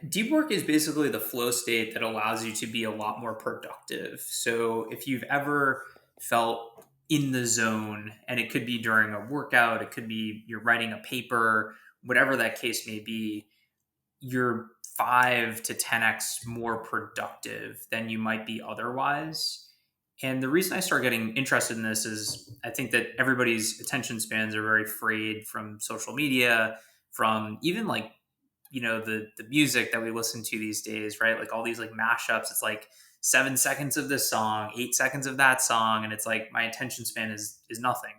Deep work is basically the flow state that allows you to be a lot more productive. So if you've ever felt in the zone, and it could be during a workout, it could be you're writing a paper, whatever that case may be, you're 5 to 10x more productive than you might be otherwise. And the reason I started getting interested in this is I think that everybody's attention spans are very frayed from social media, from even like the music that we listen to these days, right? Like all these like mashups. It's like 7 seconds of this song, 8 seconds of that song, and it's like my attention span is nothing.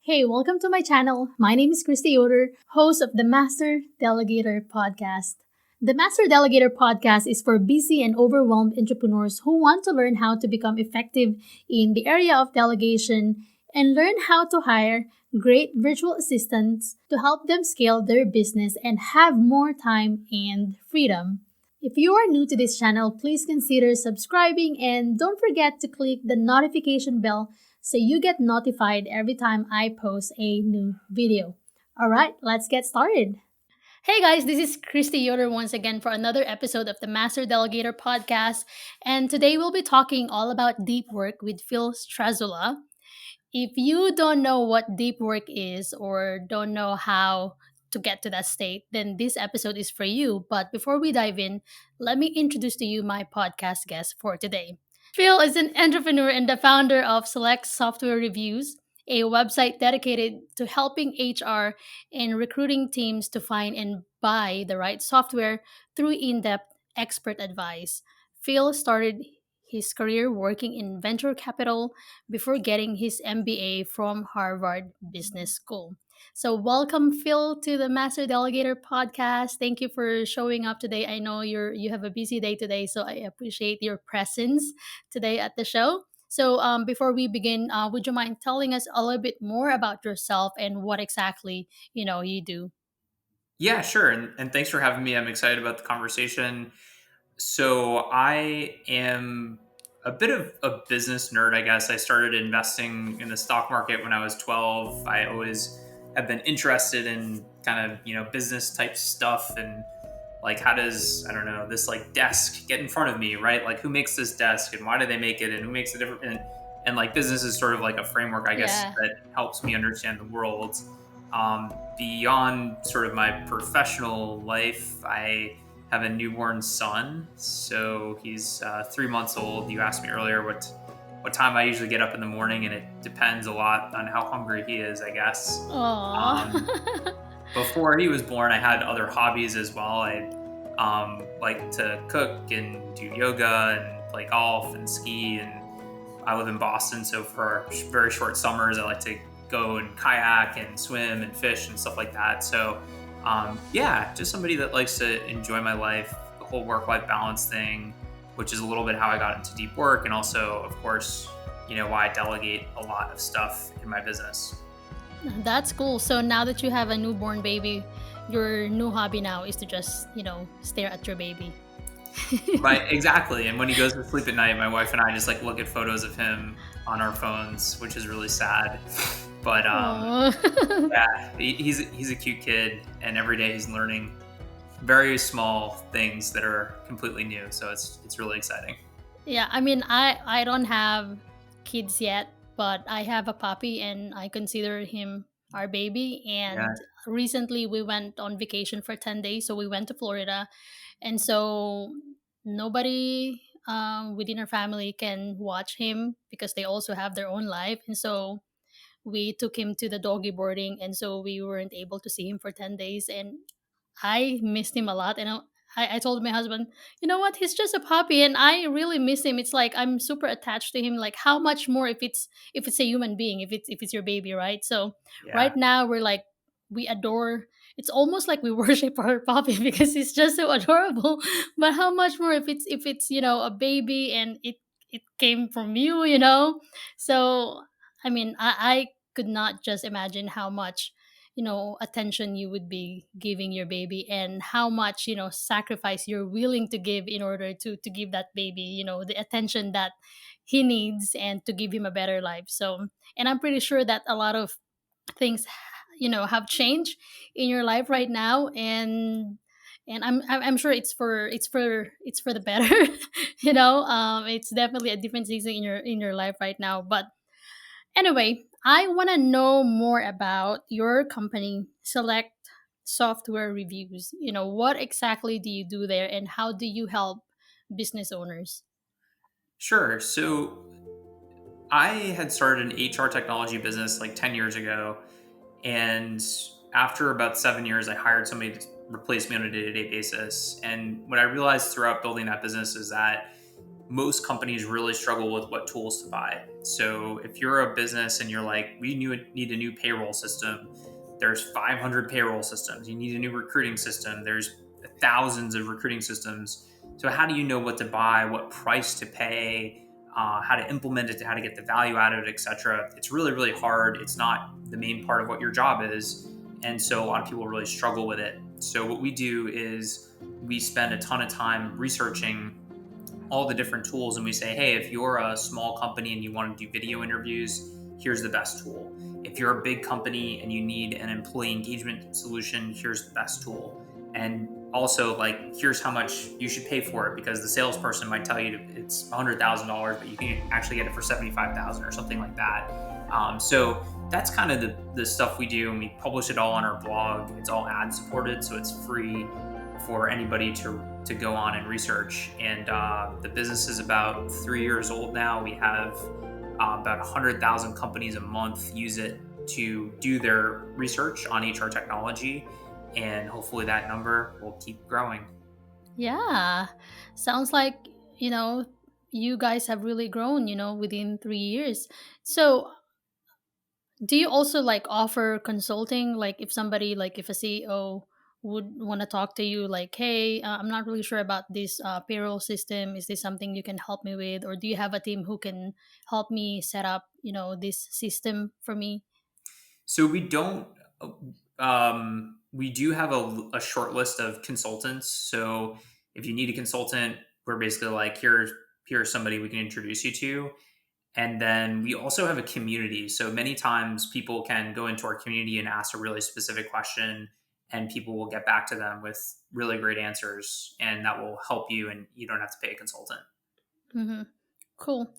Hey, welcome to my channel. My name is Christy Yoder, host of the Master Delegator Podcast. The Master Delegator Podcast is for busy and overwhelmed entrepreneurs who want to learn how to become effective in the area of delegation and learn how to hire great virtual assistants to help them scale their business and have more time and freedom. If you are new to this channel, please consider subscribing and don't forget to click the notification bell so you get notified every time I post a new video. Alright, let's get started. Hey guys, this is Christy Yoder once again for another episode of the Master Delegator Podcast. And today we'll be talking all about deep work with Phil Strazzulla. If you don't know what deep work is or don't know how to get to that state, then this episode is for you. But before we dive in, let me introduce to you my podcast guest for today. Phil is an entrepreneur and the founder of Select Software Reviews, a website dedicated to helping HR and recruiting teams to find and buy the right software through in depth expert advice. Phil started his career working in venture capital before getting his MBA from Harvard Business School. So, welcome, Phil, to the Master Delegator podcast. Thank you for showing up today. I know you have a busy day today, so I appreciate your presence today at the show. So, before we begin, would you mind telling us a little bit more about yourself and what exactly you do? Yeah, sure. And thanks for having me. I'm excited about the conversation. So I am a bit of a business nerd, I guess. I started investing in the stock market when I was 12. I always have been interested in kind of, business type stuff, and like how does, I don't know, this like desk get in front of me, right? Like who makes this desk and why do they make it and who makes it different? And like business is sort of like a framework, I guess, Yeah. that helps me understand the world. Beyond sort of my professional life, I have a newborn son, so he's 3 months old. You asked me earlier what time I usually get up in the morning, and it depends a lot on how hungry he is, I guess. Um, Aw. Before he was born, I had other hobbies as well. I like to cook and do yoga and play golf and ski. And I live in Boston, so for very short summers, I like to go and kayak and swim and fish and stuff like that. So, yeah, just somebody that likes to enjoy my life, the whole work-life balance thing, which is a little bit how I got into deep work, and also, of course, why I delegate a lot of stuff in my business. That's cool. So now that you have a newborn baby, your new hobby now is to just, stare at your baby. Right, exactly. And when he goes to sleep at night, my wife and I just like look at photos of him on our phones, which is really sad. But Aw. yeah, he's a cute kid, and every day he's learning very small things that are completely new. So it's really exciting. Yeah, I mean, I don't have kids yet, but I have a puppy and I consider him our baby. Yeah, And recently we went on vacation for 10 days. So we went to Florida. And so nobody within our family can watch him because they also have their own life. And so we took him to the doggy boarding. And so we weren't able to see him for 10 days. And I missed him a lot. And I told my husband, you know what? He's just a puppy, and I really miss him. It's like I'm super attached to him. Like how much more if it's a human being, if it's your baby, right? So right yeah. now we're like we adore. It's almost like we worship our puppy because he's just so adorable. But how much more if it's a baby and it came from you. So I mean, I could not just imagine how much attention you would be giving your baby and how much sacrifice you're willing to give in order to give that baby the attention that he needs and to give him a better life. So, and I'm pretty sure that a lot of things have changed in your life right now, and I'm sure it's for the better. It's definitely a different season in your life right now. But anyway, I want to know more about your company, Select Software Reviews. What exactly do you do there, and how do you help business owners? Sure. So I had started an HR technology business like 10 years ago. And after about 7 years, I hired somebody to replace me on a day to day basis. And what I realized throughout building that business is that most companies really struggle with what tools to buy. So if you're a business and you're like, we need a new payroll system, there's 500 payroll systems. You need a new recruiting system. There's thousands of recruiting systems. So how do you know what to buy, what price to pay, how to implement it, how to get the value out of it, etc. It's really, really hard. It's not the main part of what your job is. And so a lot of people really struggle with it. So what we do is we spend a ton of time researching all the different tools, and we say, hey, if you're a small company and you want to do video interviews, here's the best tool. If you're a big company and you need an employee engagement solution, here's the best tool. And also, like, here's how much you should pay for it, because the salesperson might tell you it's $100,000, but you can actually get it for $75,000 or something like that. So that's kind of the stuff we do, and we publish it all on our blog. It's all ad supported, so it's free for anybody to go on and research. And the business is about 3 years old now. We have about 100,000 companies a month use it to do their research on HR technology, and hopefully that number will keep growing. Yeah, sounds like you guys have really grown within 3 years. So do you also like offer consulting, like if somebody, like if a CEO would want to talk to you, like, hey, I'm not really sure about this payroll system, is this something you can help me with, or do you have a team who can help me set up this system for me? So we don't. We do have a short list of consultants. So if you need a consultant, we're basically like, here's somebody we can introduce you to. And then we also have a community. So many times people can go into our community and ask a really specific question, and people will get back to them with really great answers, and that will help you, and you don't have to pay a consultant. Mm-hmm. Cool.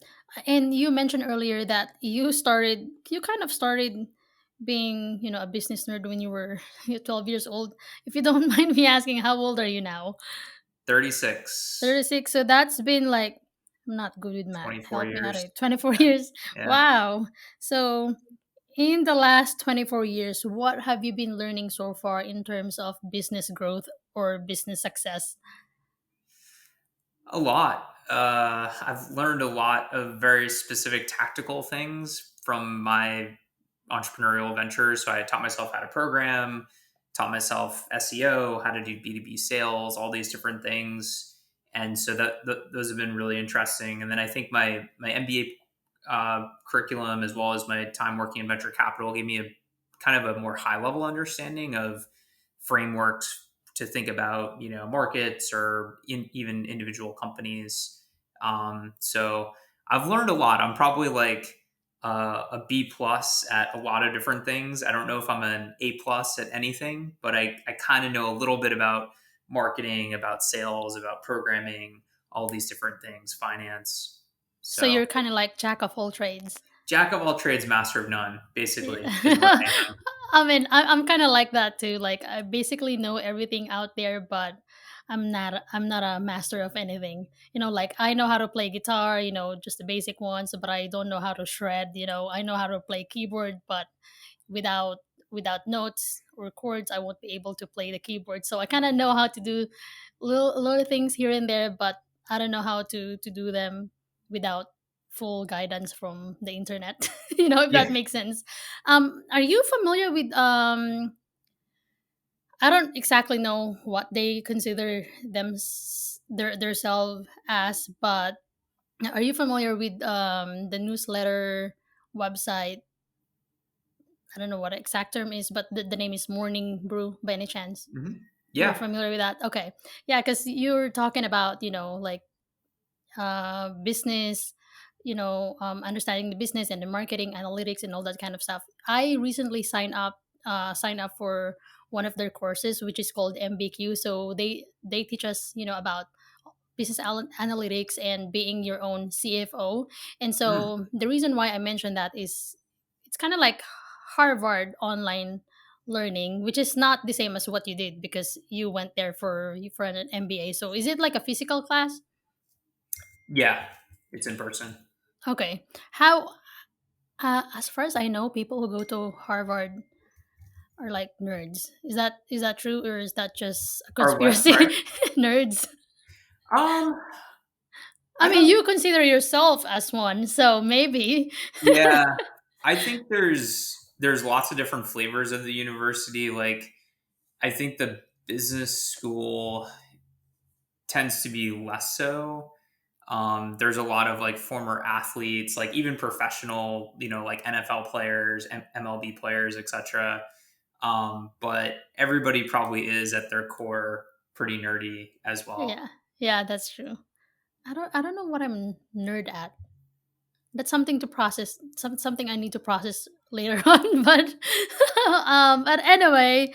And you mentioned earlier that you kind of started being, a business nerd when you were 12 years old. If you don't mind me asking, how old are you now? 36, 36. So that's been like, I'm not good with math. 24 Help me out years. here. 24 years. Yeah. Wow. So in the last 24 years, what have you been learning so far in terms of business growth or business success? A lot. I've learned a lot of very specific tactical things from my entrepreneurial ventures. So I taught myself how to program, taught myself SEO, how to do B2B sales, all these different things. And so those have been really interesting. And then I think my MBA curriculum, as well as my time working in venture capital, gave me a kind of a more high level understanding of frameworks to think about, markets or even individual companies. So I've learned a lot. I'm probably like a B plus at a lot of different things. I don't know if I'm an A plus at anything, but I kind of know a little bit about marketing, about sales, about programming, all these different things, finance. So So you're kind of like jack of all trades. jack of all trades, master of none, basically, is what Yeah. I am. I mean, I'm kind of like that too. Like I basically know everything out there, but I'm not a master of anything. Like I know how to play guitar, just the basic ones, but I don't know how to shred. I know how to play keyboard, but without without notes or chords, I won't be able to play the keyboard. So I kind of know how to do little things here and there, but I don't know how to do them without full guidance from the internet. If Yeah. that makes sense. Are you familiar with I don't exactly know what they consider their self as, but are you familiar with the newsletter website? I don't know what exact term is, but the name is Morning Brew by any chance? Mhm. You're Yeah. familiar with that? Okay. Yeah, because you're talking about, like business, understanding the business and the marketing analytics and all that kind of stuff. I recently signed up sign up for one of their courses, which is called MBQ. So they teach us, about business analytics and being your own CFO. And Mm. so the reason why I mentioned that is it's kind of like Harvard online learning, which is not the same as what you did because you went there for an MBA. So is it like a physical class? Yeah, it's in person. Okay. How as far as I know, people who go to Harvard are like nerds. Is that true, or is that just a Or what? Sorry. conspiracy? Nerds. Um, I I mean, don't. you consider yourself as one, so maybe. Yeah, I think there's lots of different flavors of the university. Like, I think the business school tends to be less so. There's a lot of like former athletes, like even professional, like NFL players, MLB players, etc. But everybody probably is at their core pretty nerdy as well. Yeah, yeah, that's true. I don't know what I'm nerd at. That's something to process. Something I need to process later on. But anyway,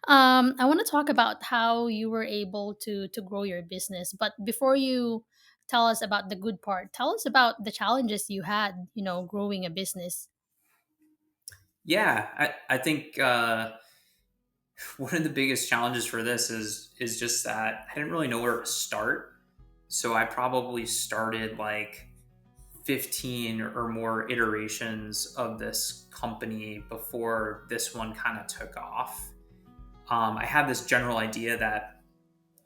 I want to talk about how you were able to grow your business. But before you tell us about the good part, tell us about the challenges you had. Growing a business. Yeah, I think one of the biggest challenges for this is just that I didn't really know where to start. So I probably started like 15 or more iterations of this company before this one kind of took off. I had this general idea that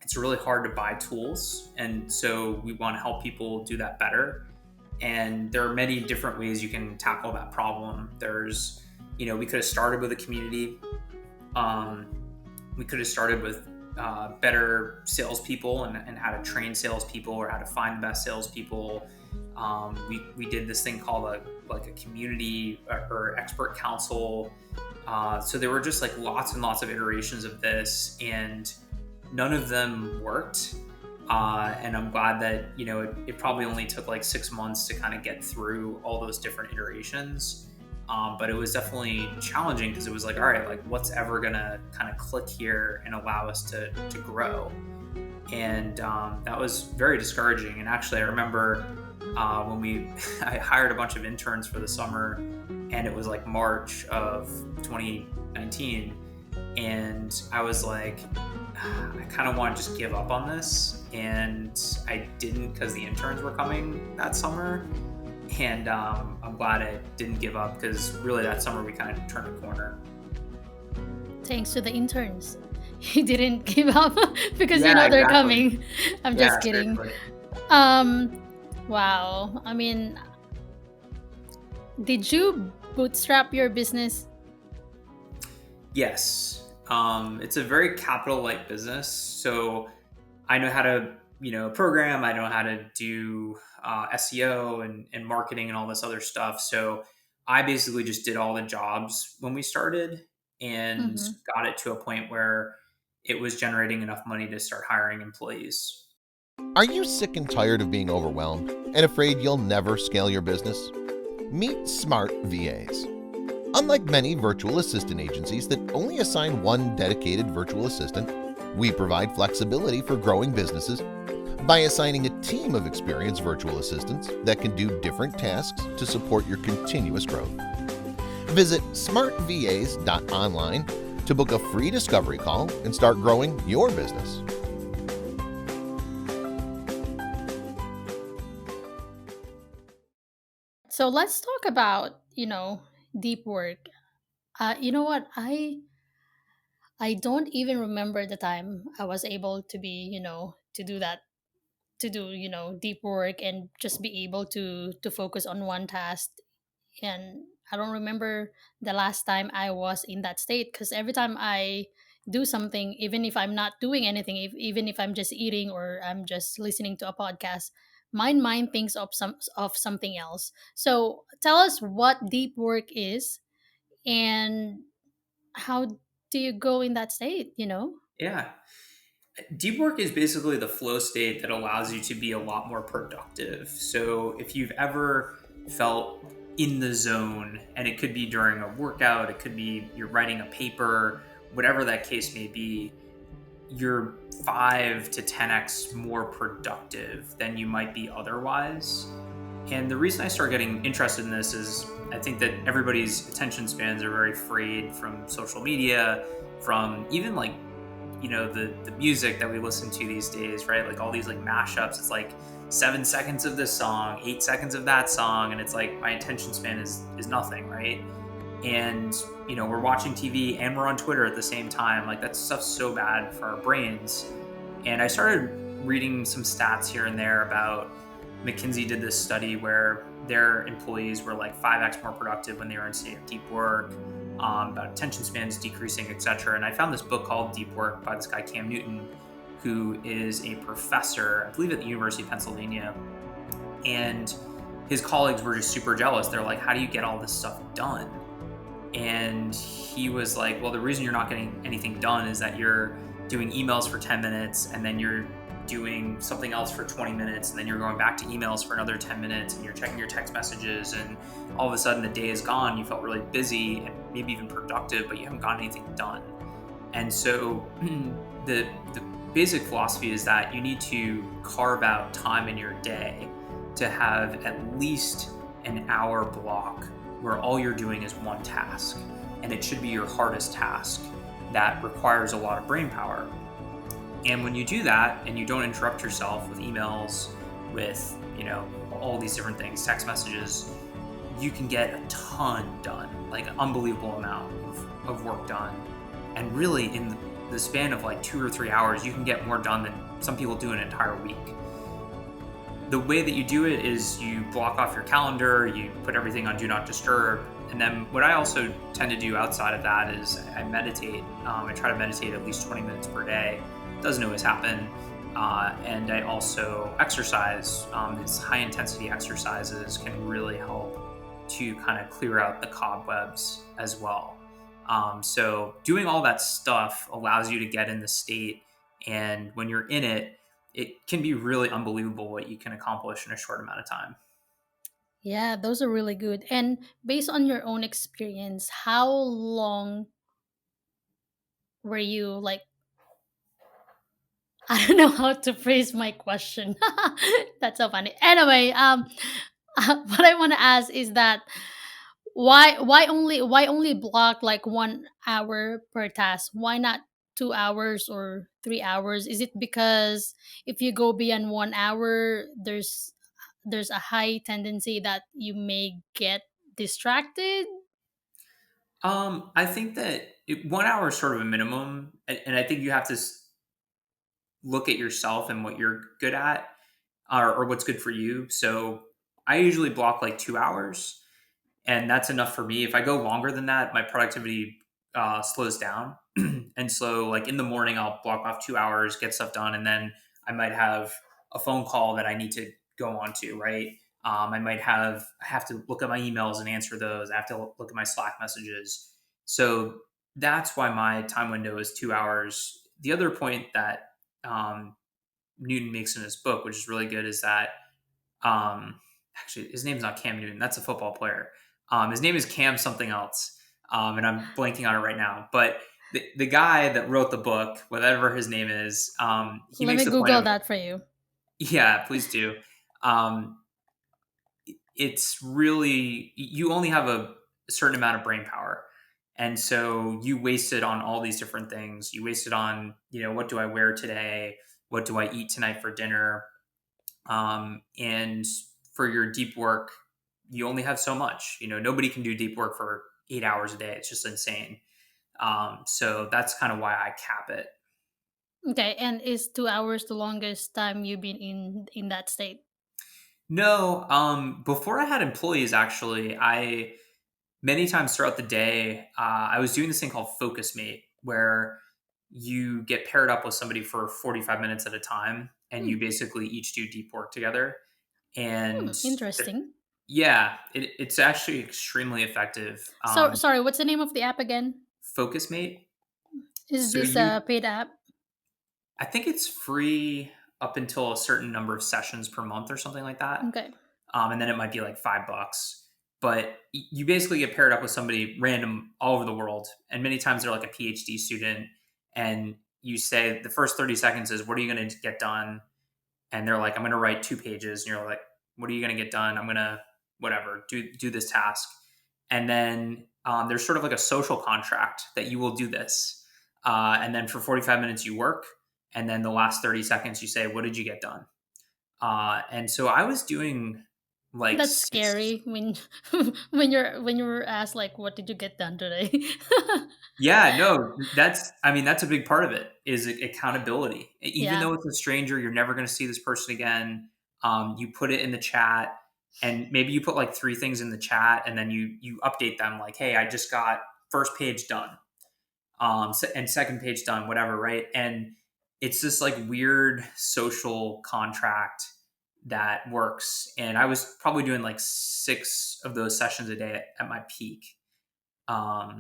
it's really hard to buy tools, and so we want to help people do that better. And there are many different ways you can tackle that problem. We could have started with a community. Um, we could have started with better salespeople and how to train salespeople or how to find the best salespeople. We did this thing called a community or expert council. So there were just like lots and lots of iterations of this, and none of them worked. And I'm glad that it probably only took like 6 months to kind of get through all those different iterations. But it was definitely challenging because it was like, all right, like what's ever gonna kind of click here and allow us to grow? And that was very discouraging. And actually, I remember when I hired a bunch of interns for the summer, and it was like March of 2019, and I was like, I kind of want to just give up on this, and I didn't because the interns were coming that summer. And I'm glad I didn't give up because really that summer we kind of turned a corner. Thanks to the interns, you didn't give up because Yeah, they're exactly. coming. I'm Yeah, just kidding. seriously. Um, wow. I mean, did you bootstrap your business? Yes. It's a very capital light business. So I know how to, program. I know how to do SEO and marketing and all this other stuff. So I basically just did all the jobs when we started and Mm-hmm. got it to a point where it was generating enough money to start hiring employees. Are you sick and tired of being overwhelmed and afraid you'll never scale your business? Meet Smart VAs. Unlike many virtual assistant agencies that only assign one dedicated virtual assistant, we provide flexibility for growing businesses by assigning a team of experienced virtual assistants that can do different tasks to support your continuous growth. Visit smartvas.online to book a free discovery call and start growing your business. So let's talk about, deep work. You know what? I don't even remember the time I was able to be, to do that, to do, deep work and just be able to focus on one task. And I don't remember the last time I was in that state because every time I do something, even if I'm not doing anything, even if I'm just eating or I'm just listening to a podcast, my mind thinks of something else. So tell us what deep work is and how do you go in that state? Yeah. Deep work is basically the flow state that allows you to be a lot more productive. So if you've ever felt in the zone, and it could be during a workout, it could be you're writing a paper, whatever that case may be, you're 5 to 10x more productive than you might be otherwise. And the reason I started getting interested in this is I think that everybody's attention spans are very frayed from social media, from even like, the music that we listen to these days, right? Like all these like mashups. It's like 7 seconds of this song, 8 seconds of that song, and it's like my attention span is nothing, right? And we're watching TV and we're on Twitter at the same time. Like that stuff's so bad for our brains. And I started reading some stats here and there about McKinsey did this study where their employees were like 5x more productive when they were in state of deep work, about attention spans decreasing, etc. And I found this book called Deep Work by this guy Cam Newton, who is a professor, I believe, at the University of Pennsylvania. And his colleagues were just super jealous. They're like, how do you get all this stuff done? And he was like, well, the reason you're not getting anything done is that you're doing emails for 10 minutes and then you're doing something else for 20 minutes and then you're going back to emails for another 10 minutes and you're checking your text messages, and all of a sudden the day is gone. You felt really busy and maybe even productive, but you haven't gotten anything done. And so the basic philosophy is that you need to carve out time in your day to have at least an hour block where all you're doing is one task, and it should be your hardest task that requires a lot of brain power. And when you do that and you don't interrupt yourself with emails, with all these different things, text messages, you can get a ton done, like an unbelievable amount of work done. And really in the span of like 2 or 3 hours, you can get more done than some people do in an entire week. The way that you do it is you block off your calendar, you put everything on Do Not Disturb. And then what I also tend to do outside of that is I meditate. I try to meditate at least 20 minutes per day. It doesn't always happen. And I also exercise. These high intensity exercises can really help to kind of clear out the cobwebs as well. So doing all that stuff allows you to get in the state. And when you're in it, it can be really unbelievable what you can accomplish in a short amount of time. Yeah, those are really good. And based on your own experience, how long were you like, I don't know how to phrase my question. That's so funny. Anyway, what I want to ask is that why only block like 1 hour per task? Why not 2 hours or 3 hours? Is it because if you go beyond 1 hour, there's a high tendency that you may get distracted? I think that 1 hour is sort of a minimum, and I think you have to look at yourself and what you're good at, or what's good for you. So I usually block like 2 hours, and that's enough for me. If I go longer than that, my productivity slows down. And so, like in the morning, I'll block off 2 hours, get stuff done, and then I might have a phone call that I need to go on to, right? I have to look at my emails and answer those. I have to look at my Slack messages. So that's why my time window is 2 hours. The other point that Newton makes in his book, which is really good, is that actually his name's not Cam Newton. That's a football player. His name is Cam something else, and I'm blanking on it right now. But the guy that wrote the book, whatever his name is, he Let makes me the point Google of, that for you. yeah, please do. It's really, you only have a certain amount of brain power. And so you waste it on all these different things. You waste it on, what do I wear today? What do I eat tonight for dinner? And for your deep work, you only have so much. Nobody can do deep work for 8 hours a day. It's just insane. So that's kind of why I cap it. Okay, and is 2 hours the longest time you've been in that state? No, before I had employees, actually, many times throughout the day, I was doing this thing called Focus Mate, where you get paired up with somebody for 45 minutes at a time, and you basically each do deep work together. And Interesting. yeah, it's actually extremely effective. So sorry, what's the name of the app again? Focus Mate. Is So this a paid app? I think it's free up until a certain number of sessions per month or something like that. Okay. And then it might be like $5. but you basically get paired up with somebody random all over the world. And many times they're like a PhD student. And you say the first 30 seconds is, what are you going to get done? And they're like, I'm going to write 2 pages. And you're like, what are you going to get done? I'm going to, whatever, do this task. And then there's sort of like a social contract that you will do this. And then for 45 minutes you work. And then the last 30 seconds you say, what did you get done? And so I was doing like That's 6. scary when when you're asked like, what did you get done today? Yeah, no, that's a big part of it is accountability. Even Yeah. though it's a stranger, you're never going to see this person again. You put it in the chat, and maybe you put like 3 things in the chat, and then you update them like, hey, I just got first page done, and second page done, whatever, right? And it's this like weird social contract that works. And I was probably doing like 6 of those sessions a day at my peak.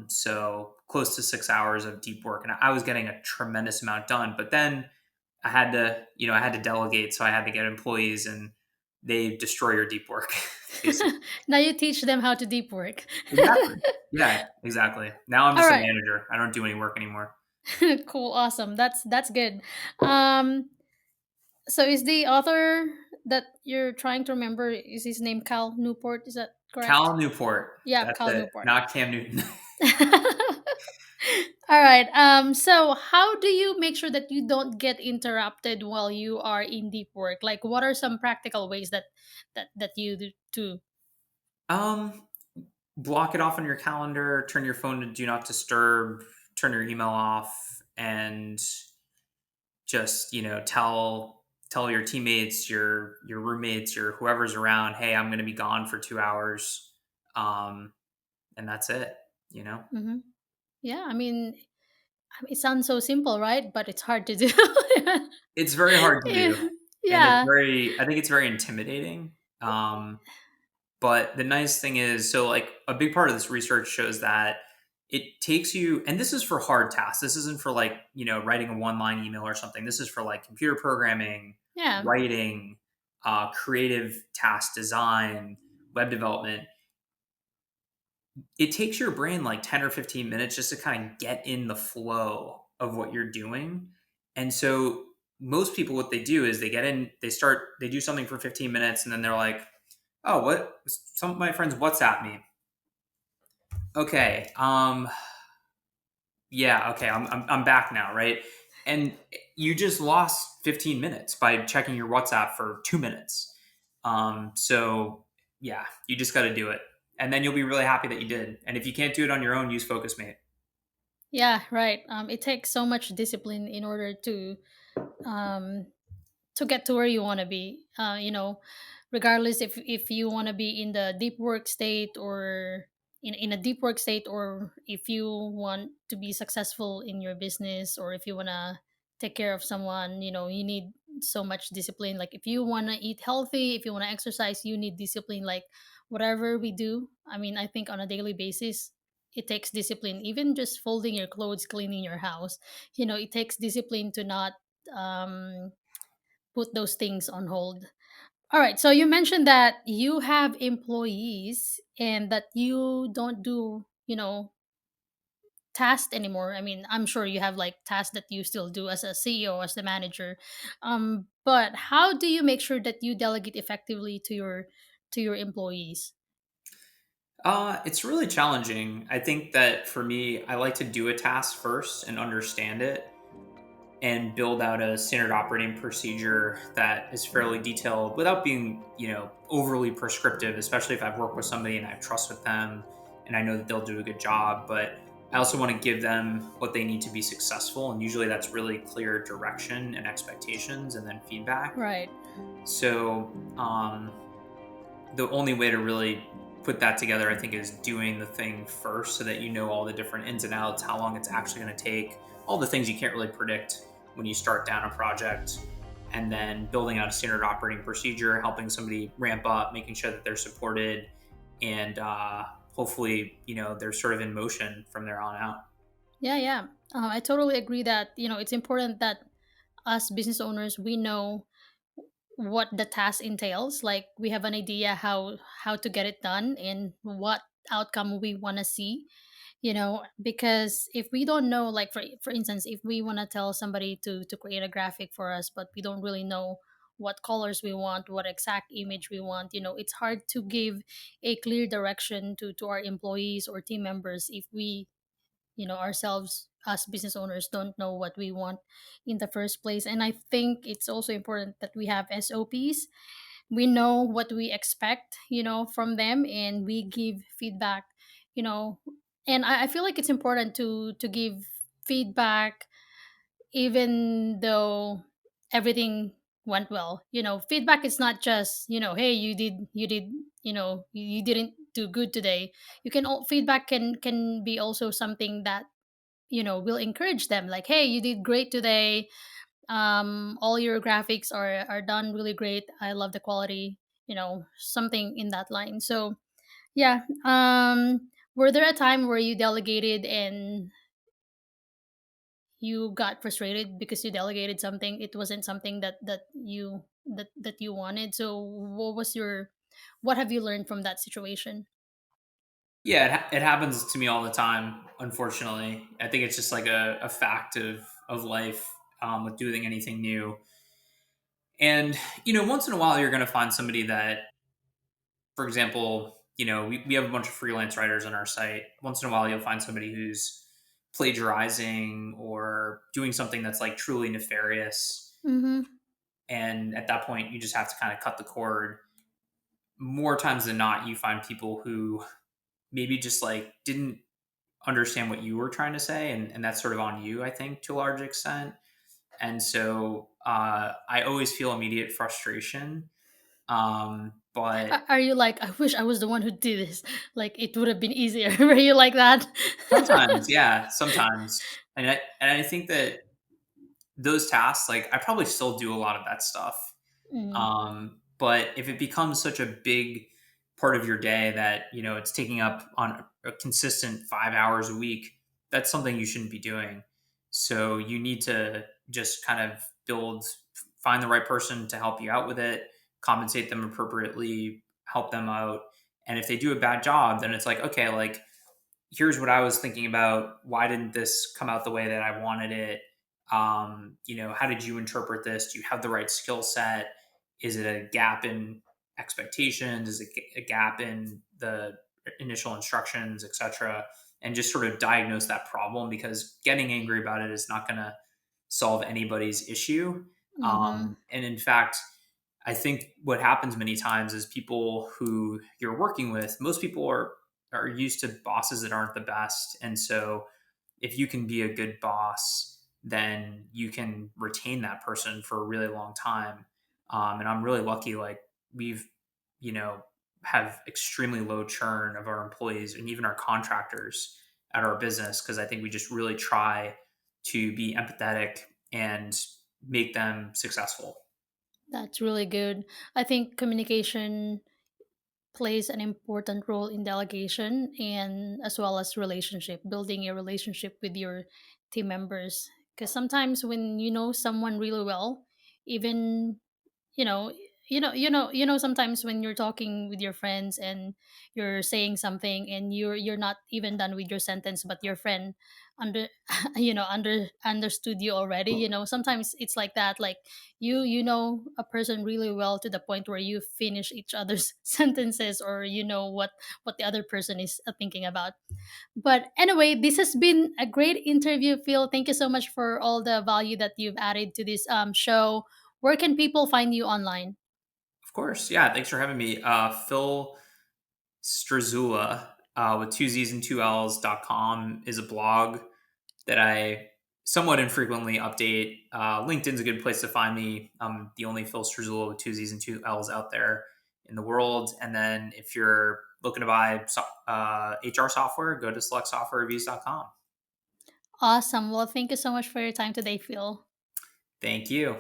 So close to 6 hours of deep work, and I was getting a tremendous amount done. But then I had to delegate, so I had to get employees, and they destroy your deep work. Basically. Now you teach them how to deep work. Exactly. Yeah, exactly. Now I'm All just a right. manager. I don't do any work anymore. Cool. Awesome. That's good. Um, so is the author that you're trying to remember, is his name Cal Newport? Is that correct? Cal Newport. Yeah, That's Cal it. Newport. Not Cam Newton. All right. So how do you make sure that you don't get interrupted while you are in deep work? Like, what are some practical ways that you do to? um, Block it off on your calendar. Turn your phone to do not disturb. Turn your email off, and just tell your teammates, your roommates, your whoever's around, hey, I'm going to be gone for 2 hours, and that's it. You know, Hmm. Yeah, it sounds so simple, right? But it's hard to do. it's very hard to do, and Yeah. I think it's very intimidating. But the nice thing is, so like a big part of this research shows that it takes you, and this is for hard tasks. This isn't for like, writing a 1-line email or something. This is for like computer programming, Yeah. writing, creative task design, web development. It takes your brain like 10 or 15 minutes just to kind of get in the flow of what you're doing. And so most people, what they do is they get in, they do something for 15 minutes, and then they're like, oh, what? Some of my friends WhatsApp me. Okay. Yeah. Okay. I'm back now, right? And you just lost 15 minutes by checking your WhatsApp for 2 minutes. So yeah, you just got to do it, and then you'll be really happy that you did. And if you can't do it on your own, use FocusMate. Yeah, right. It takes so much discipline in order um to get to where you want to be. Regardless if you want to be in the deep work state or in a deep work state, or if you want to be successful in your business, or if you want to take care of someone, you need so much discipline. Like if you want to eat healthy, if you want to exercise, you need discipline. Like whatever we do, I think on a daily basis, it takes discipline. Even just folding your clothes, cleaning your house, it takes discipline to not um put those things on hold. All right. So you mentioned that you have employees and that you don't do, tasks anymore. I'm sure you have like tasks that you still do as a CEO, as the manager. But how do you make sure that you delegate effectively to your employees? It's really challenging. I think that for me, I like to do a task first and understand it, and build out a standard operating procedure that is fairly detailed without being, overly prescriptive, especially if I've worked with somebody and I have trust with them and I know that they'll do a good job. But I also want to give them what they need to be successful. And usually that's really clear direction and expectations and then feedback. Right. So the only way to really put that together, I think, is doing the thing first so that you know all the different ins and outs, how long it's actually going to take, all the things you can't really predict when you start down a project, and then building out a standard operating procedure, helping somebody ramp up, making sure that they're supported, and hopefully, they're sort of in motion from there on out. Yeah, yeah. I totally agree that, it's important that us business owners, we know what the task entails. Like we have an idea how to get it done and what outcome we want to see, because if we don't know, like for instance, if we want to tell somebody to create a graphic for us, but we don't really know what colors we want, what exact image we want, it's hard to give a clear direction to our employees or team members if we, ourselves as business owners don't know what we want in the first place. And I think it's also important that we have SOPs. We know what we expect, from them, and we give feedback, you know and I feel like it's important to give feedback even though everything went well. Feedback is not just, hey, you did, you didn't do good today. Feedback can be also something that, will encourage them, like, hey, you did great today. All your graphics are done really great. I love the quality, something in that line. So yeah. Were there a time where you delegated and you got frustrated because you delegated something, it wasn't something that you wanted? So what have you learned from that situation? Yeah, it happens to me all the time. Unfortunately, I think it's just like a fact of life, with doing anything new. And once in a while, you're going to find somebody that, for example, we have a bunch of freelance writers on our site. Once in a while, you'll find somebody who's plagiarizing or doing something that's like truly nefarious. Mm-hmm. And at that point, you just have to kind of cut the cord. More times than not, you find people who maybe just like didn't understand what you were trying to say, and that's sort of on you, I think, to a large extent. And so I always feel immediate frustration. But Are you like, I wish I was the one who did this, like it would have been easier? Were you like that? sometimes, yeah, sometimes, and I think that those tasks, like I probably still do a lot of that stuff. Mm. But if it becomes such a big part of your day that it's taking up on a consistent 5 hours a week, that's something you shouldn't be doing. So you need to just kind of find the right person to help you out with it, compensate them appropriately, help them out. And if they do a bad job, then it's like, okay, like here's what I was thinking about. Why didn't this come out the way that I wanted it? How did you interpret this? Do you have the right skill set? Is it a gap in expectations? Is it a gap in the initial instructions, etc.? And just sort of diagnose that problem, because getting angry about it is not going to solve anybody's issue. Mm-hmm. And in fact, I think what happens many times is people who you're working with, most people are used to bosses that aren't the best. And so if you can be a good boss, then you can retain that person for a really long time. And I'm really lucky. Like we've, you know, have extremely low churn of our employees and even our contractors at our business, because I think we just really try to be empathetic and make them successful. That's really good. I think communication plays an important role in delegation, and as well as relationship building, a relationship with your team members, because sometimes when you know someone really well, even, you know sometimes when you're talking with your friends and you're saying something and you're not even done with your sentence, but your friend under understood you already. Sometimes it's like that, like you know a person really well to the point where you finish each other's sentences, or what the other person is thinking about. But anyway, this has been a great interview, Phil. Thank you so much for all the value that you've added to this show. Where can people find you online? Of course. Yeah. Thanks for having me. Phil Strazzulla, with two Z's and two L's.com is a blog that I somewhat infrequently update. LinkedIn's a good place to find me. I'm the only Phil Strazzulla with two Z's and two L's out there in the world. And then if you're looking to buy HR software, go to selectsoftwarereviews.com. Awesome. Well, thank you so much for your time today, Phil. Thank you.